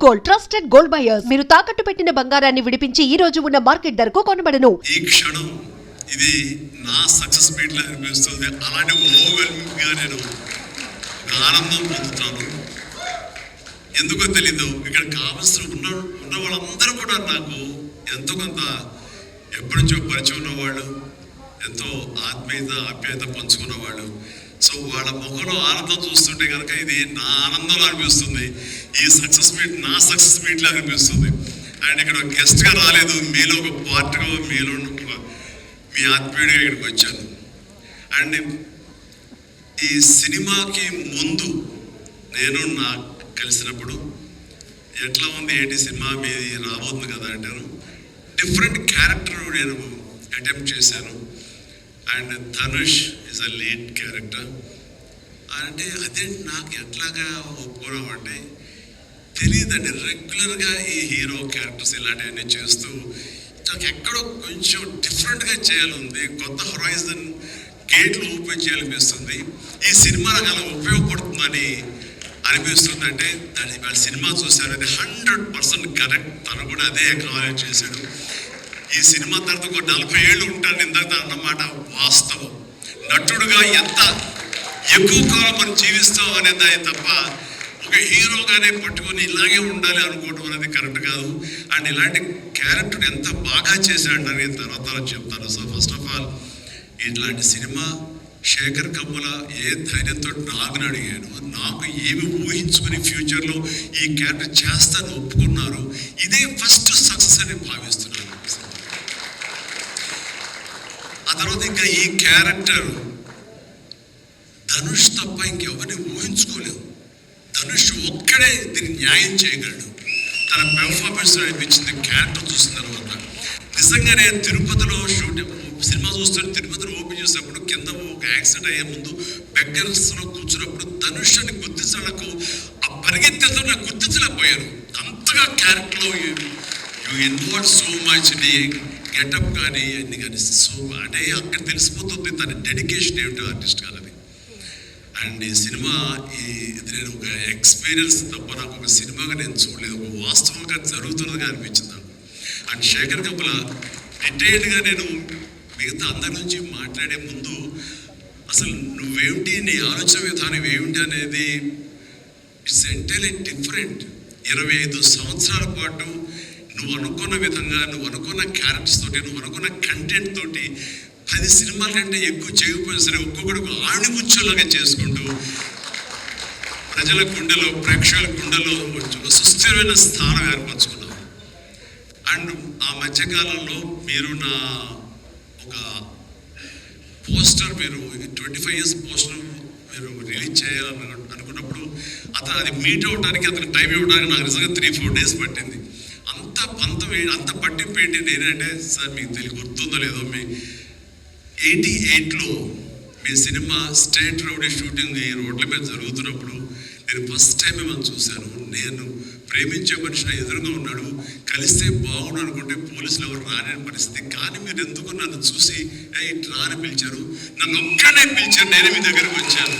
Gold, trusted gold buyers. మీరు తాకట్టు పెట్టిన బంగారాన్ని విడిపించి ఈ రోజు ఉన్న మార్కెట్ ధరకు కొనబడను. ఈ క్షణం ఇది నా సక్సెస్ మీట్ లా అనిపిస్తుంది. అలాంటి ఓవర్వెల్మింగ్ గా నేను ఆనందం పొందుతాను. ఎందుకో తెలీదు, ఇక్కడ కావాల్సిన ఉన్న వాళ్ళందరూ కూడా నాకు ఎంతో కొంత ఎప్పటి నుంచో పరిచయం ఉన్నవాళ్ళు, ఎంతో ఆప్యాయత పంచుకున్న వాళ్ళు. సో వాళ్ళ ముఖంలో ఆనందం చూస్తుంటే కనుక ఇది నా ఆనందంలో అనిపిస్తుంది. ఈ సక్సెస్ మీట్ నా సక్సెస్ మీట్లా అనిపిస్తుంది. అండ్ ఇక్కడ గెస్ట్గా రాలేదు, మీలో ఒక పార్ట్గా, మీలో మీ ఆత్మీయుడిగా ఇక్కడికి వచ్చాను. అండ్ ఈ సినిమాకి ముందు నేను నాకు కలిసినప్పుడు ఎట్లా ఉంది ఏంటి సినిమా మీది రాబోతుంది కదా అంటారు. డిఫరెంట్ క్యారెక్టర్ నేను అటెంప్ట్ చేశాను. And Dhanush is a lead character. అంటే అదే నాకు ఎట్లాగా ఒప్పుకోవడం అంటే తెలియదండి. రెగ్యులర్గా ఈ హీరో క్యారెక్టర్స్ ఇలాంటివన్నీ చేస్తూ నాకు ఎక్కడో కొంచెం డిఫరెంట్గా చేయాలంది. కొత్త హొరైజన్ గేట్లు ఓపెన్ చేయాలనిపిస్తుంది. ఈ సినిమా నాకు అలా ఉపయోగపడుతుందని అనిపిస్తుంది. అంటే దాని వాళ్ళ సినిమా చూశారు, అది 100% కరెక్ట్. తను కూడా అదే అక్నాలెడ్జ్ చేశాడు. ఈ సినిమా తర్వాత ఒక 40 ఏళ్ళు ఉంటాను ఇందాక అన్నమాట వాస్తవం. నటుడుగా ఎంత ఎక్కువ కాలం మనం జీవిస్తాం అనేది తప్ప ఒక హీరోగానే పట్టుకొని ఇలాగే ఉండాలి అనుకోవడం అనేది కరెక్ట్ కాదు. అండ్ ఇలాంటి క్యారెక్టర్ ఎంత బాగా చేశాడని నేను తర్వాత చెప్తాను. సో ఫస్ట్ ఆఫ్ ఆల్ ఇట్లాంటి సినిమా శేఖర్ కమ్ముల ఏ ధైర్యంతో నాకు అడిగాను, నాకు ఏమి ఊహించుకుని ఫ్యూచర్లో ఈ క్యారెక్టర్ చేస్తాను ఒప్పుకున్నారు. ఇదే ఫస్ట్ సక్సెస్ అని భావిస్తున్నాను. ఆ తర్వాత ఇంకా ఈ క్యారెక్టర్ ధనుష్ తప్ప ఇంకెవరిని ఊహించుకోలేము. ధనుష్ ఒక్కడే దీన్ని న్యాయం చేయగలడు. తన పెర్ఫార్మెన్స్ అనిపించింది క్యారెక్టర్ చూసిన తర్వాత. నిజంగానే తిరుపతిలో సినిమా చూస్తుంటే తిరుపతిలో ఓపెన్ చేసినప్పుడు కింద ఒక యాక్సిడెంట్ అయ్యే ముందు బెగ్గర్స్లో కూర్చున్నప్పుడు ధనుష్ అని గుర్తించడానికి ఆ పరిగెత్తేతో నాకు గుర్తించలేకపోయాను. అంతగా క్యారెక్టర్లో you involve so much. Getup కానీ అన్ని కానీ సో అంటే అక్కడ తెలిసిపోతుంది తన డెడికేషన్ ఏమిటో ఆర్టిస్ట్ కాదని. అండ్ ఈ సినిమా ఇది నేను ఒక ఎక్స్పీరియన్స్ తప్ప నాకు ఒక సినిమాగా నేను చూడలేదు. ఒక వాస్తవంగా జరుగుతున్నదిగా అనిపించింది నాకు. అండ్ శేఖర్ కమ్ముల డీటెయిల్డ్గా నేను మిగతా అందరి నుంచి మాట్లాడే ముందు అసలు నువ్వేమిటి, నీ ఆలోచన విధానం ఏమిటి అనేది ఇట్స్ ఎంటైర్లీ డిఫరెంట్. 25 సంవత్సరాల పాటు నువ్వు అనుకున్న విధంగా, నువ్వు అనుకున్న క్యారెక్టర్స్ తోటి, నువ్వు అనుకున్న కంటెంట్ తోటి 10 సినిమాల కంటే ఎక్కువ చేయకపోయినా సరే ఒక్కొక్కడికి ఆణిముచ్చలాగా చేసుకుంటూ ప్రజల గుండెలో, ప్రేక్షకుల గుండెలో ఒక సుస్థిరమైన స్థానం ఏర్పరచుకున్నావు. అండ్ ఆ మధ్యకాలంలో మీరు నా ఒక పోస్టర్, మీరు 25 years పోస్టర్ మీరు రిలీజ్ చేయాలని అనుకున్నప్పుడు అది మీట్ అవ్వడానికి, అతనికి టైం ఇవ్వడానికి నాకు నిజంగా 3-4 days పట్టింది. అంత పట్టింపు ఏంటి నేనంటే, సార్ మీకు గుర్తుందో లేదో, మీ 88లో మీ సినిమా స్టేట్ రౌడీ షూటింగ్ ఈ రోడ్ల మీద జరుగుతున్నప్పుడు నేను ఫస్ట్ టైం మిమ్మల్ని చూశాను. నేను ప్రేమించే మనిషిని ఎదురుగా ఉన్నాడు, కలిస్తే బాగుండు అనుకుంటే పోలీసులు ఎవరు రాని పరిస్థితి. కానీ మీరు ఎందుకు నన్ను చూసి ఇట్లా అని పిలిచారు, నన్ను ఒక్కడే పిలిచారు, నేను మీ దగ్గరకు వచ్చాను.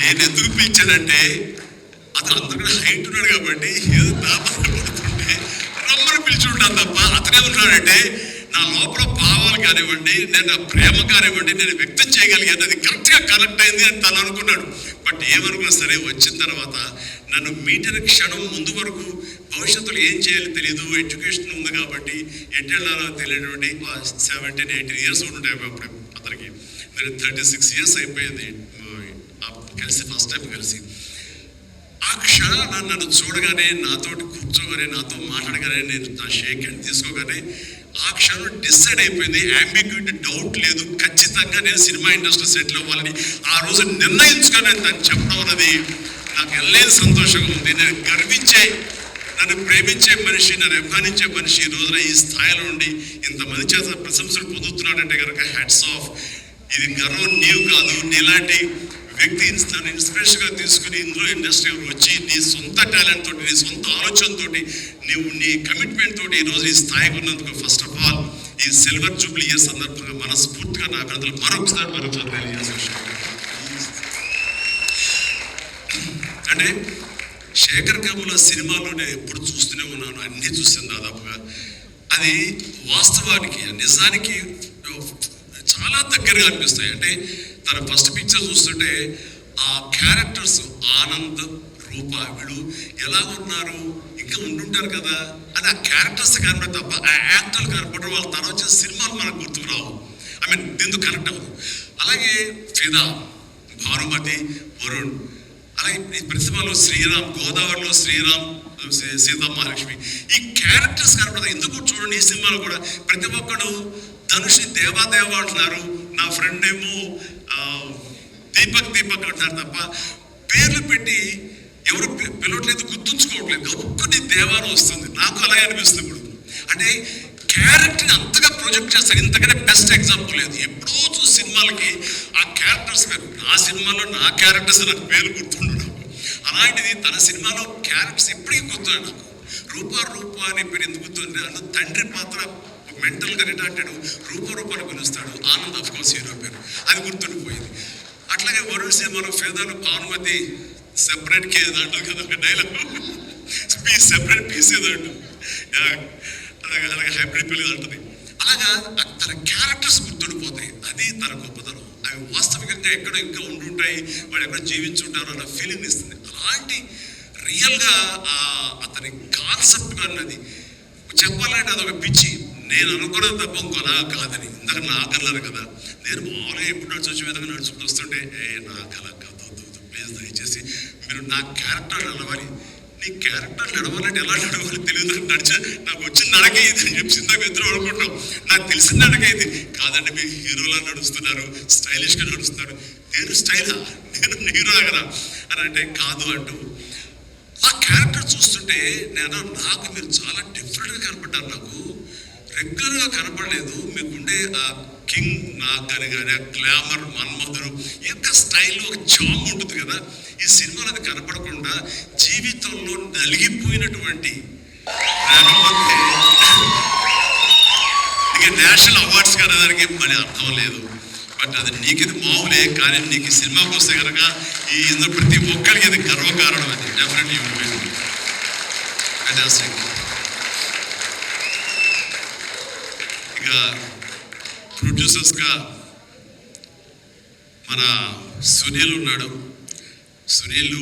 నేను ఎందుకు పిలిచానంటే అతను అందరికీ హైట్ ఉన్నాడు కాబట్టి ఏదో పడుతుంటే రమ్మని పిలిచి ఉంటాను తప్ప అతనే ఉన్నాడంటే నా లోపల భావాలు కానివ్వండి, నేను నా ప్రేమ కానివ్వండి నేను వ్యక్తం చేయగలిగాను. అది కరెక్ట్గా కనెక్ట్ అయింది అని తను అనుకున్నాడు. బట్ ఏమనుకున్నా సరే వచ్చిన తర్వాత నన్ను మీటిన క్షణం ముందు వరకు భవిష్యత్తులో ఏం చేయాలో తెలియదు, ఎడ్యుకేషన్ ఉంది కాబట్టి ఎటు వెళ్ళాలో తెలియటువంటి 17-18 years ఉంటాయి అప్పుడు అతనికి. నేను 36 years అయిపోయింది కలిసి, ఫస్ట్ టైం కలిసి. ఆ క్షణాన్ని నన్ను చూడగానే, నాతోటి కూర్చోగానే, నాతో మాట్లాడగానే, నేను నా షేక్ హ్యాండ్ తీసుకోగానే ఆ క్షణం డిసైడ్ అయిపోయింది. అంబిగ్యూటీ, డౌట్ లేదు, ఖచ్చితంగా నేను సినిమా ఇండస్ట్రీ సెటిల్ అవ్వాలని ఆ రోజు నిర్ణయించుకొని తను చెప్పడం అన్నది నాకు ఎల్లేని సంతోషంగా ఉంది. నేను గర్వించే, నన్ను ప్రేమించే మనిషి, నన్ను అభిమానించే మనిషి ఈ రోజున ఈ స్థాయిలో ఉండి ఇంతమంది చేత ప్రశంసలు పొందుతున్నాడంటే కనుక హ్యాట్స్ ఆఫ్. ఇది గర్వం నీవు కాదు, నీలాంటి వ్యక్తి తను ఇన్స్పిరేషన్గా తీసుకుని ఇందులో ఇండస్ట్రీలో వచ్చి నీ సొంత టాలెంట్ తోటి, నీ సొంత ఆలోచనతో, నీవు నీ కమిట్మెంట్ తోటి ఈరోజు ఈ స్థాయికి ఉన్నందుకు ఫస్ట్ ఆఫ్ ఆల్ ఈ సిల్వర్ జూబ్లీ ఇయర్ సందర్భంగా మనస్ఫూర్తిగా నా అభినందనలు మరొకసారి తెలియజేస్తాను. అంటే శేఖర్ కమల సినిమాలో నేను ఎప్పుడు చూస్తూనే ఉన్నాను, అన్నీ చూసాను దాదాపుగా. అది వాస్తవానికి నిజానికి చాలా దగ్గరగా అనిపిస్తాయి. అంటే తన ఫస్ట్ పిక్చర్ చూస్తుంటే ఆ క్యారెక్టర్స్ ఆనంద్, రూప వీళ్ళు ఎలా ఉన్నారు, ఇంకా ఉండుంటారు కదా అని ఆ క్యారెక్టర్స్ కనపడే తప్ప ఆ యాక్టర్లు కనపడరు. వాళ్ళ తర్వాత వచ్చిన సినిమాలు మనకు గుర్తుకు రావు. ఐ మీన్ దీంతో కనెక్ట్ అవ్వదు. అలాగే ఫిదా, భానుమతి, వరుణ్, అలాగే ప్రతిభలో శ్రీరామ్, గోదావరిలో శ్రీరామ్, సీతామహాలక్ష్మి, ఈ క్యారెక్టర్స్ కనపడదు. ఎందుకు చూడండి ఈ సినిమాలో కూడా ప్రతి ఒక్కడు ధనుషి దేవాదేవ అంటున్నారు, నా ఫ్రెండ్ ఏమో దీపక్ అంటున్నారు తప్ప పేర్లు పెట్టి ఎవరు పిలవట్లేదు, గుర్తుంచుకోవట్లేదు. ఒక్కటి దేవాలు వస్తుంది. నాకు అలాగే అనిపిస్తుంది ఇప్పుడు. అంటే క్యారెక్టర్ని అంతగా ప్రొజెక్ట్ చేస్తారు. ఇంతకంటే బెస్ట్ ఎగ్జాంపుల్ లేదు. ఎప్పుడో చూసి సినిమాలకి ఆ క్యారెక్టర్స్ పేరు, నా సినిమాలో నా క్యారెక్టర్స్ నాకు పేరు గుర్తుండడం, అలాంటిది తన సినిమాలో క్యారెక్టర్స్ ఇప్పటికీ గుర్తున్నాడు నాకు. రూప అని పేరు ఎందుకు గుర్తుంది? అందులో తండ్రి పాత్ర మెంటల్గా రిటార్టెడ్ రూపాన్ని పిలుస్తాడు. ఆనంద్ ఆఫ్ కోర్స్ హీరో పేరు, అది గుర్తుండిపోయింది. అట్లాగే వరుణ్ సినిమాలో ఫేదాలో భానుమతి సెపరేట్ కేజ్ అంటారు కదా, ఒక డైలాగ్, సెపరేట్ పీస్ ఏదంటు, అలాగే హైబ్రిడ్ పిల్లలు అంటుంది. అలాగా తన క్యారెక్టర్స్ గుర్తుండిపోతాయి. అది తన గొప్పతనం. అవి వాస్తవికంగా ఎక్కడో ఇంకా ఉండుంటాయి, వాళ్ళు ఎక్కడో జీవించుంటారు అన్న ఫీలింగ్ ఇస్తుంది. అలాంటి రియల్గా అతని కాన్సెప్ట్ అన్నది చెప్పాలంటే అదొక పిచ్చి. నేను అనుకున్నది తప్ప ఇంకోలా కాదని. ఇందాక నాకు అన్నారు కదా, నేను మామూలుగా ఎప్పుడు నడిచొచ్చే విధంగా నడుచుకుంటూ వస్తుంటే నాకు అలా కాదు, ప్లీజ్ దయచేసి మీరు నా క్యారెక్టర్ నడవాలి. నీ క్యారెక్టర్ నడవాలంటే ఎలా నడవాలి తెలియదు, నడిచే నాకు వచ్చిన నడక ఇది అని చెప్పి ఇందాక ఇద్దరు అనుకుంటాం. నాకు తెలిసిన నడక ఇది కాదండి, మీరు హీరోలా నడుస్తున్నారు, స్టైలిష్గా నడుస్తున్నారు. నేను స్టైలా, నేను హీరో కదా అని అంటే కాదు అంటూ ఆ క్యారెక్టర్ చూస్తుంటే నాకు మీరు చాలా డిఫరెంట్గా కనపడ్డారు. నాకు రెగ్యులర్గా కనపడలేదు. మీకుండే ఆ కింగ్ నాగ్ కానీ ఆ గ్లామర్, మన్మధుడు యొక్క స్టైల్లో ఒక చామ్ ఉంటుంది కదా. ఈ సినిమాలో అది కనపడకుండా జీవితంలో నలిగిపోయినటువంటి ఇక నేషనల్ అవార్డ్స్ కనేదానికి మళ్ళీ అర్థం లేదు. బట్ అది నీకు ఇది మామూలే, కానీ నీకు ఈ సినిమాకి వస్తే కనుక ఈ ఇందులో ప్రతి ఒక్కరికి ఇది గర్వకారణం. అది డెఫినెట్లీ ఫ్యాంటాస్టిక్. ఇక ప్రొడ్యూసర్స్గా మన సునీల్ ఉన్నాడు. సునీల్,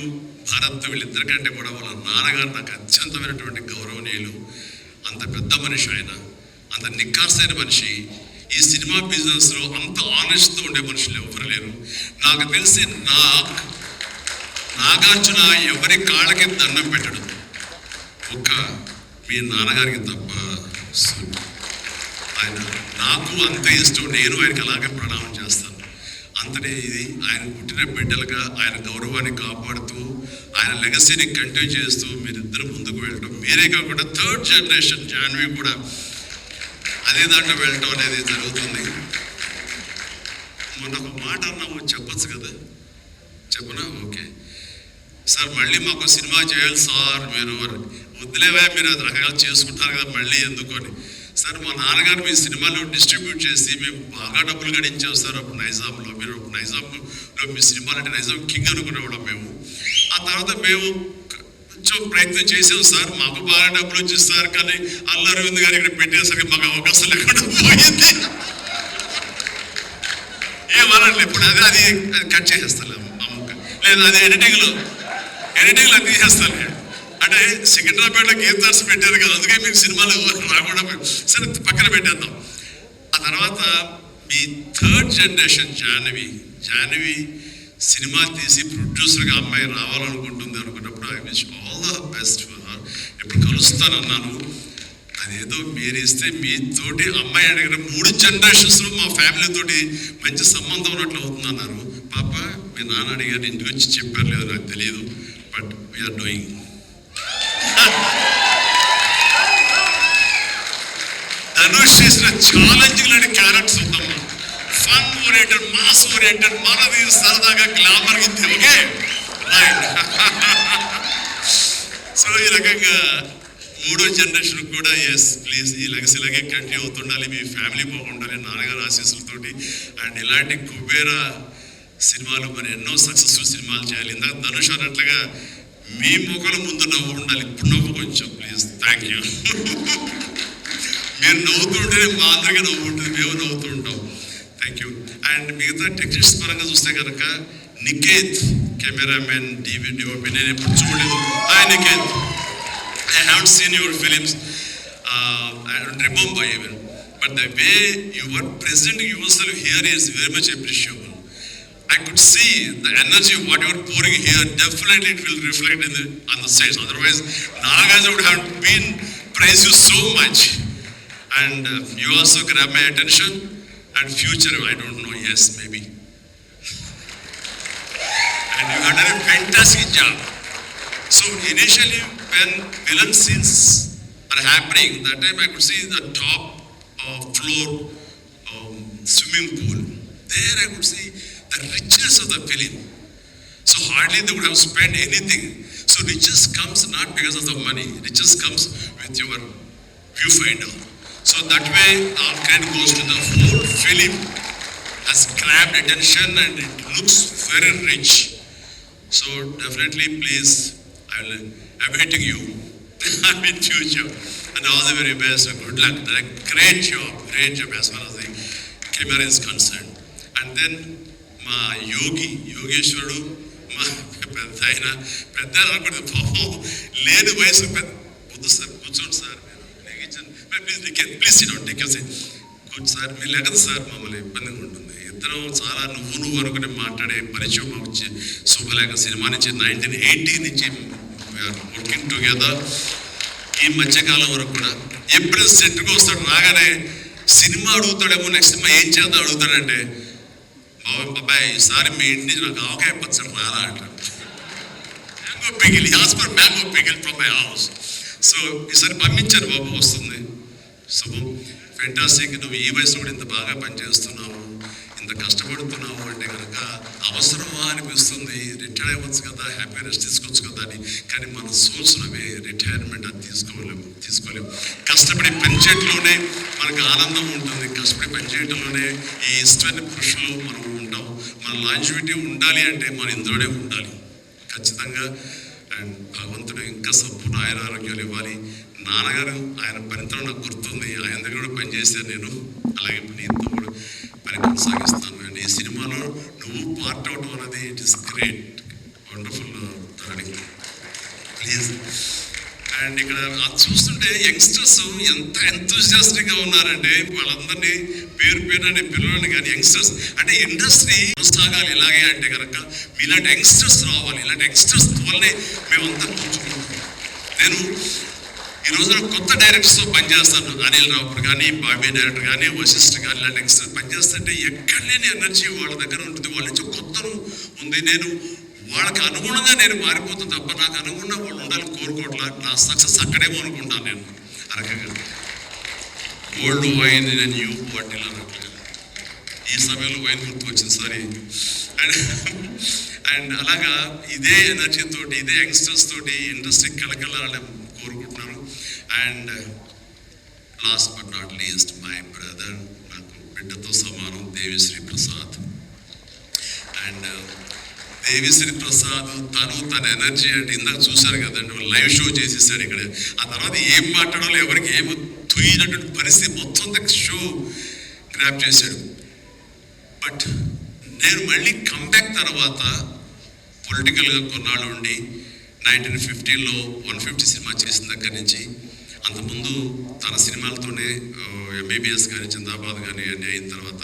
భారత్ వీళ్ళిద్దరికంటే కూడా వాళ్ళ నాన్నగారు నాకు అత్యంతమైనటువంటి గౌరవనీయులు. అంత పెద్ద మనిషి ఆయన, అంత నిక్కార్సైన మనిషి. ఈ సినిమా బిజినెస్లో అంత ఆనెస్ట్తో ఉండే మనుషులు ఎవరు లేరు. నాకు తెలిసి నాగార్జున ఎవరి కాళ్ళకి దండం పెట్టడం ఒక్క మీ నాన్నగారికి తప్ప. ఆయన నాకు అంతే ఇష్టం, నేను ఆయనకి అలాగే ప్రణామం చేస్తాను. అంతనే ఇది ఆయన పుట్టిన బిడ్డలుగా ఆయన గౌరవాన్ని కాపాడుతూ ఆయన లెగసీని కంటిన్యూ చేస్తూ మీరిద్దరు ముందుకు వెళ్ళడం, మీరే కాకుండా థర్డ్ జనరేషన్ జాన్వి కూడా అదే దాంట్లో వెళ్ళటం అనేది జరుగుతుంది. మొన్న ఒక మాట అన్నాము, చెప్పచ్చు కదా, చెప్పనా? ఓకే సార్, మళ్ళీ మాకు సినిమా చేయాలి సార్, మీరు వద్దులేవా, మీరు అది రకరకాలు చేసుకుంటారు కదా మళ్ళీ ఎందుకు అని. సార్, మా నాన్నగారు మీ సినిమాలో డిస్ట్రిబ్యూట్ చేసి మేము బాగా డబ్బులు గడించాం సార్. అప్పుడు నైజాంలో మీరు నైజాంలో మీ సినిమాలు అంటే నైజాం కింగ్ అనుకునేవాళ్ళం మేము. ఆ తర్వాత మేము కొంచెం ప్రయత్నం చేసాం సార్, మాకు బాగా డబ్బులు వచ్చింది సార్, కానీ అల్లరవింద్ గారు ఇక్కడ పెట్టేసరికి మాకు అవకాశం లేకుండా పోయింది. ఏమనండి ఇప్పుడు అది కట్ చేసేస్తాను అమ్ముక, లేదు అది ఎడిటింగ్లో అది తీసేస్తాను. అంటే సికింద్రాబాద్లో గీతార్స్ పెట్టారు కదా, అందుకే మీకు సినిమాలు రాకుండా సరే పక్కన పెట్టేద్దాం. ఆ తర్వాత మీ థర్డ్ జనరేషన్ జాహ్నవి సినిమా తీసి ప్రొడ్యూసర్గా అమ్మాయి రావాలనుకుంటుంది అనుకున్నప్పుడు I wish all the best for her. ఇప్పుడు కలుస్తానన్నాను, అదేదో మీరు ఇస్తే మీతోటి అమ్మాయి అడిగిన 3 జనరేషన్స్లో మా ఫ్యామిలీతోటి మంచి సంబంధం ఉన్నట్లు అవుతుంది అన్నారు. పాప, మీ నాన్న అడిగారు, ఇంటికి వచ్చి చెప్పారు లేదో నాకు తెలియదు, బట్ వీఆర్ డూయింగ్. ధనుష్ చేసిన ఛాలెంజింగ్ లాంటి క్యారెక్టర్స్ ఉందమ్మా. ఫన్ ఓరియంటెడ్, మాస్ ఓరియంటెడ్, మనది సరదాగా గ్లామర్ ఉంది. Okay right. సో ఈ రకంగా 3వ జనరేషన్ కూడా ఎస్ ప్లీజ్ ఈ లెగసీ ఇలాగే కంటిన్యూ అవుతుండాలి, మీ ఫ్యామిలీ బాగుండాలి నాన్నగారు ఆశీస్సులతోటి. అండ్ ఇలాంటి కుబేర సినిమాలు మరి ఎన్నో సక్సెస్ఫుల్ సినిమాలు చేయాలి. ఇందాక ధనుష్ అన్నట్లుగా మీ మొక్కల ముందు నవ్వు ఉండాలి. ఇప్పుడు నవ్వు కొంచెం ప్లీజ్. Thank you. మీరు నవ్వుతుంటేనే మా అందరికీ నవ్వు ఉంటుంది, మేము నవ్వుతూ ఉంటాం. Thank you. అండ్ మిగతా టెక్నిక్స్ పరంగా చూస్తే కనుక నికేత్ కెమెరామెన్, డిఓపి, నేను ఎప్పుడు చూడలేదు. Hi Niket, I have seen your films, I don't remember even, but the way you are presenting yourself here is very much appreciable. I could see the energy what you are pouring here. Definitely it will reflect on the stage. Otherwise, Naga's would have been praised you so much. And you also grab my attention. And future, I don't know. Yes, maybe. And you have done a fantastic job. So initially, when villain scenes are happening, that time I could see the top floor swimming pool. There I could see the richness of the film. So hardly they would have spent anything. So riches comes not because of the money. Riches comes with your viewfinder. So that way our credit goes to the whole film. Has grabbed attention and it looks very rich. So definitely please, I will awaiting you in future. And all the very best and good luck. Great job as far as the camera is concerned. And then మా యోగేశ్వరుడు, మా పెద్ద ఆయన అనుకుంటే పాపం లేని వయసు వద్దు sir, కూర్చోండి సార్, ప్లీజ్ కూర్చు సార్, మీరు లేకదు సార్, మమ్మల్ని ఇబ్బందిగా ఉంటుంది. ఇద్దరం చాలా నువ్వు అనుకుని మాట్లాడే పరిచయం మాకు శుభలేఖ సినిమా నుంచి 1980 నుంచి వర్కింగ్ టుగెదర్. ఈ మధ్యకాలం వరకు కూడా ఎప్పుడు సెట్కి వస్తాడు, రాగానే సినిమా అడుగుతాడేమో, నెక్స్ట్ సినిమా ఏం చేద్దాం అడుగుతాడంటే, అబ్బాయి ఈసారి మీ ఇంటి నాకు ఆవకాయ పచ్చడి రాలా అంటారు. Mango pickle, as for mango pickle from my house. So ఈసారి పంపించారు బాబు, వస్తుంది. శుభం, ఫెంటాస్టిక్. నువ్వు ఈ వయసులో కూడా ఇంత బాగా పనిచేస్తున్నావు, ఇంత కష్టపడుతున్నావు అంటే కనుక అవసరమా అనిపిస్తుంది. రిటైర్ అవ్వచ్చు కదా, హ్యాపీ రెస్ట్ తీసుకోవచ్చు కదా అని. కానీ మన సోల్స్ అవే, రిటైర్మెంట్ అది తీసుకోలేము. కష్టపడి పనిచేయటంలోనే మనకు ఆనందం ఉంటుంది. కష్టపడి పనిచేయటంలోనే ఈ ఇష్టమైన పురుషులు మనం ఉంటాం. మన లాంజివిటీ ఉండాలి అంటే మన ఇందులోనే ఉండాలి ఖచ్చితంగా. అండ్ భగవంతుడు ఇంకా సంపూర్ణ ఆరోగ్యాలు ఇవ్వాలి. నాన్నగారు ఆయన పనితో నాకు గుర్తుంది, ఆయన దగ్గర కూడా పనిచేశాను నేను. అలాగే నీతో కూడా పని కొనసాగిస్తాను. అండ్ ఈ సినిమాలో నువ్వు పార్ట్ అవడం అనేది it is great, wonderful Dharani, please. And ఇక్కడ చూస్తుంటే యంగ్స్టర్స్ ఎంత ఎంతూజియాస్టిక్గా ఉన్నారంటే, వాళ్ళందరినీ పేరు అని పిల్లలని కానీ యంగ్స్టర్స్ అంటే ఇండస్ట్రీ కొనసాగాలి ఇలాగే అంటే కనుక మీలాంటి యంగ్స్టర్స్ రావాలి. ఇలాంటి యంగ్స్టర్స్ వల్లనే మేమంతా కూర్చున్నాం. నేను ఈ రోజున కొత్త డైరెక్టర్స్తో పనిచేస్తాను. అనిల్ రావుపూర్ కానీ, బాబీ డైరెక్టర్ కానీ, వశిష్ఠ కానీ, ఇలాంటి యంగ్స్టర్స్ పనిచేస్తుంటే ఎక్కడ లేని ఎనర్జీ వాళ్ళ దగ్గర ఉంటుంది. వాళ్ళ నుంచి కొత్తను ఉంది. నేను వాళ్ళకి అనుగుణంగా నేను మారిపోతాను తప్ప నాకు అనుగుణంగా వాళ్ళు ఉండాలని కోరుకోవట్లా. నా సక్సెస్ అక్కడేమో అనుకుంటాను నేను. అరకగా ఓల్డ్ వైన్ న్యూ బాటిల్ అన్నట్లుగా ఈ సమయంలో వైన్ గుర్తు వచ్చింది, సారీ. అండ్ అలాగా ఇదే ఎనర్జీ తోటి, ఇదే యంగ్స్టర్స్ తోటి ఇండస్ట్రీ కలకలాలని కోరుకుంటున్నాను. And last but not least my brother, నాకు బిడ్డతో సమానం, దేవిశ్రీ ప్రసాద్. అండ్ దేవిశ్రీ ప్రసాద్ తన ఎనర్జీ అంటే ఇందాక చూశారు కదండి, లైవ్ షో చేసేసాడు ఇక్కడ. ఆ తర్వాత ఏం మాట్లాడాలో ఎవరికి ఏమో తుయ్యినటువంటి పరిస్థితి, మొత్తం షో గ్రాప్ చేశాడు. బట్ నేను మళ్ళీ కంబ్యాక్ తర్వాత పొలిటికల్గా కొన్నాళ్ళు ఉండి 1950లో 150 సినిమా చేసిన దగ్గర నుంచి, అంతకుముందు తన సినిమాలతోనే ఎంబీబీఎస్ కానీ, జిందాబాద్ కానీ అన్నీ అయిన తర్వాత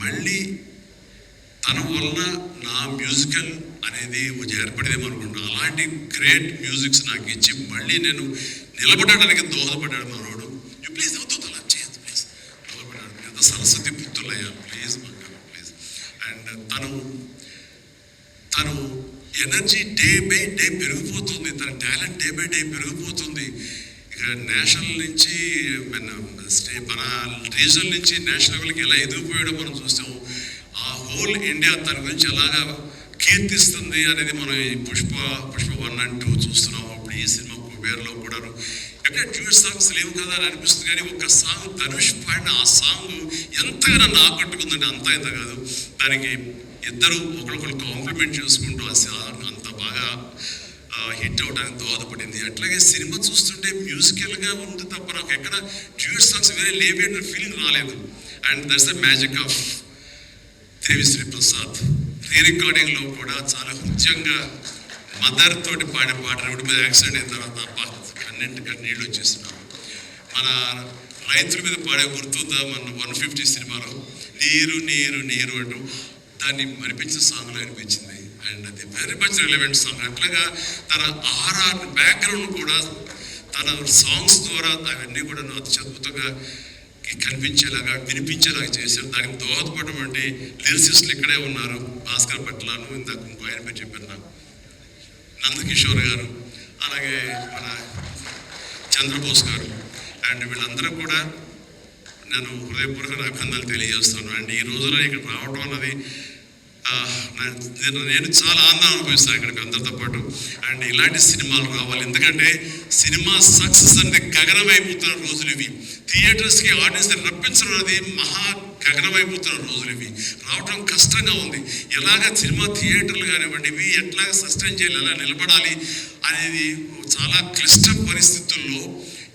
మళ్ళీ తన వలన నా మ్యూజికల్ అనేది ఏర్పడేదేమో అనుకుంటున్నాను. అలాంటి గ్రేట్ మ్యూజిక్స్ నాకు ఇచ్చి మళ్ళీ నేను నిలబడడానికి దోహదపడ్డాడు మనోడు. ప్లీజ్ అవుతుంది అలా చేయదు, ప్లీజ్ నిలబడ్డాడు. పెద్ద సరస్వతి పుత్రులయ్యా, ప్లీజ్ ప్లీజ్. అండ్ తను ఎనర్జీ డే బై డే పెరిగిపోతుంది, తన టాలెంట్ డే బై డే పెరిగిపోతుంది. ఇక నేషనల్ నుంచి మన రీజనల్ నుంచి నేషనల్ లెవెల్కి ఎలా ఎదిగిపోయాడో మనం చూస్తాము. ఆ హోల్ ఇండియా తన గురించి ఎలాగా కీర్తిస్తుంది అనేది మనం ఈ పుష్ప 1 and 2 చూస్తున్నాము. అప్పుడు ఈ సినిమా కుబేర్లో కూడా ఎక్కడ డ్యూయట్ సాంగ్స్ లేవు కదా అని అనిపిస్తుంది, కానీ ఒక సాంగ్ ధనుష్ పాడిన ఆ సాంగ్ ఎంతగా నన్ను ఆకట్టుకుందంటే అంత ఇంత కాదు. దానికి ఇద్దరు ఒకరికొకరు కాంప్లిమెంట్ చేసుకుంటూ అంత బాగా హిట్ అవడానికి దోహదపడింది. అట్లాగే సినిమా చూస్తుంటే మ్యూజికల్గా ఉంది తప్ప నాకు ఎక్కడ డ్యూయట్ సాంగ్స్ వేరే లేవేంటి ఫీలింగ్ రాలేదు. And that's the magic of Devi Sri Prasad. రీ రికార్డింగ్లో కూడా చాలా హృద్యంగా మదర్ తోటి పాడే పాట రోడ్డు మీద యాక్సిడెంట్ అయిన తర్వాత కన్నీళ్ళు వచ్చేస్తున్నాం. మన రైతుల మీద పాడే గుర్తుందా మన 150 సినిమాలో నీరు నీరు నీరు అంటూ దాన్ని మరిపించిన సాంగ్లో అనిపించింది. అండ్ అది వెరీ మచ్ రిలవెంట్ సాంగ్. అట్లాగా తన ఆర్ఆర్ బ్యాక్గ్రౌండ్ కూడా తన సాంగ్స్ ద్వారా అవన్నీ కూడా అతి అద్భుతంగా కనిపించేలాగా వినిపించేలాగా చేశారు. దానికి దోహదపడమంటే లిరిసిస్టులు ఇక్కడే ఉన్నారు. భాస్కర్ పట్లను ఇందాక ఇంకో ఆయన పేరు చెప్పారు నాకు, నందకిషోర్ గారు, అలాగే మన చంద్రబోస్ గారు. అండ్ వీళ్ళందరూ కూడా నేను హృదయపూర్వక అభినందనలు తెలియజేస్తాను. అండ్ ఈ రోజులో ఇక్కడ రావడం అన్నది నేను చాలా ఆనందం అనుభవిస్తాను ఇక్కడికి అందరితో పాటు. అండ్ ఇలాంటి సినిమాలు రావాలి, ఎందుకంటే సినిమా సక్సెస్ అంటే గగనమైపోతున్న రోజులు ఇవి. థియేటర్స్కి ఆడియన్స్ రప్పించడం అనేది మహా గగనమైపోతున్న రోజులు ఇవి. రావడం కష్టంగా ఉంది. ఎలాగ సినిమా థియేటర్లు కానివ్వండి ఇవి ఎట్లాగ సస్టైన్ చేయాలి, ఎలా నిలబడాలి అనేది చాలా క్లిష్ట పరిస్థితుల్లో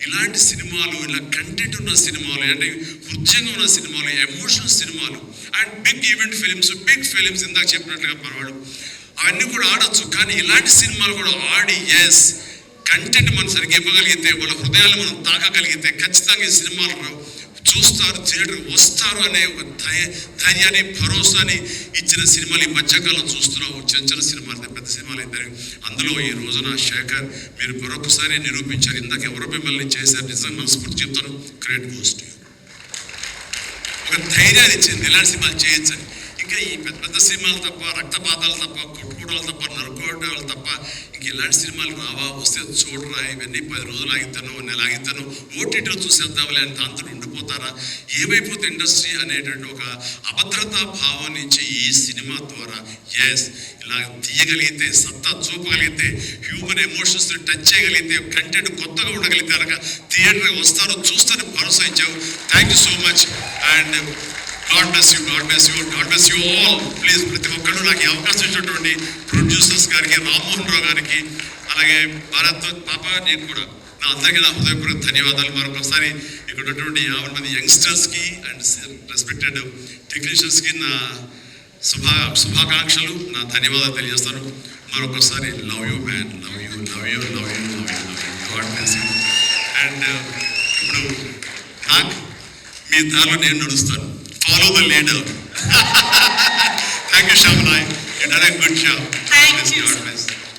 ఇలాంటి సినిమాలు, ఇలా కంటెంట్ ఉన్న సినిమాలు, అంటే హృదయంగా ఉన్న సినిమాలు, ఎమోషనల్ సినిమాలు అండ్ బిగ్ ఈవెంట్ ఫిలిమ్స్ ఇందాక చెప్పినట్లుగా పర్వాడు అవన్నీ కూడా ఆడొచ్చు. కానీ ఇలాంటి సినిమాలు కూడా ఆడి ఎస్ కంటెంట్ మనం సరిగ్గా ఇవ్వగలిగితే, వాళ్ళ హృదయాలు మనం తాకగలిగితే ఖచ్చితంగా ఈ సినిమాలు చూస్తారు, థియేటర్ వస్తారు అనే ఒక ధైర్యాన్ని భరోసాని ఇచ్చిన సినిమాలు ఈ మధ్యకాలం చూస్తున్నాం. చిన్న సినిమాలు, పెద్ద సినిమాలు ఇద్దరు. అందులో ఈ రోజున శేఖర్ మీరు మరొకసారి నిరూపించారు. ఇందాక ఎవరో మిమ్మల్ని చేశారు, నిజంగా మనస్ఫూర్తి చెప్తాను, క్రెడిట్ గోస్ టు యు. ఒక ధైర్యాన్ని ఇచ్చింది ఇలాంటి సినిమాలు చేయొచ్చని. ఇంకా ఈ పెద్ద సినిమాలు తప్ప, రక్తపాతాలు తప్ప, కొట్టుకోవడాలు తప్ప, నరుకోవడాలు తప్ప ఇంక ఇలాంటి సినిమాలు రావా, వస్తే చూడరా, ఇవన్నీ 10 రోజులు ఆగితాను, నెల ఆగితాను, ఓటీటీలో చూసేద్దాంలే అని దాంతో ఉండిపోతారా, ఏమైపోతే ఇండస్ట్రీ అనేటువంటి ఒక అభద్రతా భావం నుంచి ఈ సినిమా ద్వారా ఎస్ ఇలా తీయగలిగితే, సత్తా చూపగలిగితే, హ్యూమన్ ఎమోషన్స్ టచ్ చేయగలిగితే, కంటెంట్ కొత్తగా ఉండగలిగితే కనుక థియేటర్కి వస్తారు, చూస్తారు, భరోసా ఇచ్చావు. Thank you so much. And God bless you all. Please ప్రతి ఒక్కరు నాకు ఈ అవకాశం ఇచ్చినటువంటి ప్రొడ్యూసర్స్ గారికి, రామ్మోహన్ రావు గారికి, అలాగే భారత్ పాప, నేను కూడా నా అందరికీ నా హృదయపూర్వక ధన్యవాదాలు. మరొకసారి ఇక్కడ ఉన్నటువంటి 50 మంది యంగ్స్టర్స్కి అండ్ రెస్పెక్టెడ్ టెక్నీషియన్స్కి నా శుభాకాంక్షలు, నా ధన్యవాదాలు తెలియజేస్తాను. మరొకసారి love you man, love you. God bless you. And ఇప్పుడు నాకు మీ దారిలో నేను నడుస్తాను. Follow the leader. Thank you, Shamlai. You done a good job. Thank you. God bless you.